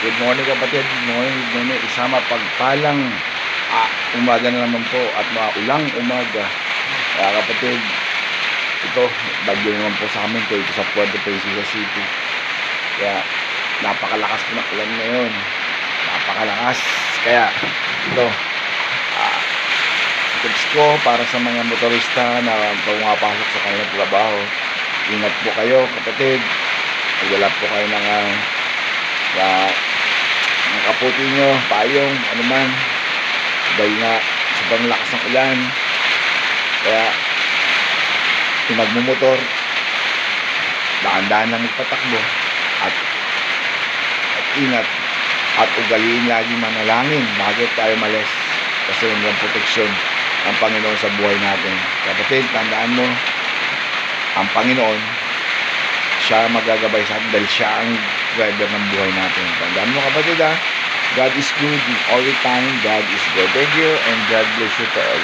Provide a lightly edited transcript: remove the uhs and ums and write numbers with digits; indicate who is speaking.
Speaker 1: Good morning kapatid, good morning. Isang mapagpalang umaga na naman po at maulang umaga. Kaya kapatid, ito, bagyo naman po sa amin ito sa Puerto Princesa City. Kaya napakalakas po ng ulan ngayon. Napakalakas. Kaya ito, tips ko para sa mga motorista na pumapasok sa kanilang trabaho. Ingat po kayo kapatid. Wala po kayo ng kaputi nyo, payong, anuman, dahil nga sobrang lakas ng ulan. Kaya kung nagmumotor, dahan-dahan lang magpatakbo at ingat at ugaliin lagi manalangin bago tayo malis, kasi walang proteksyon ang Panginoon sa buhay natin. Kapatid, tandaan mo, ang Panginoon, siya magagabay sa atin dahil siya ang driver ng buhay natin. Tandaan mo kapatid, God is good all the time. God is good. Thank you and God bless you to all.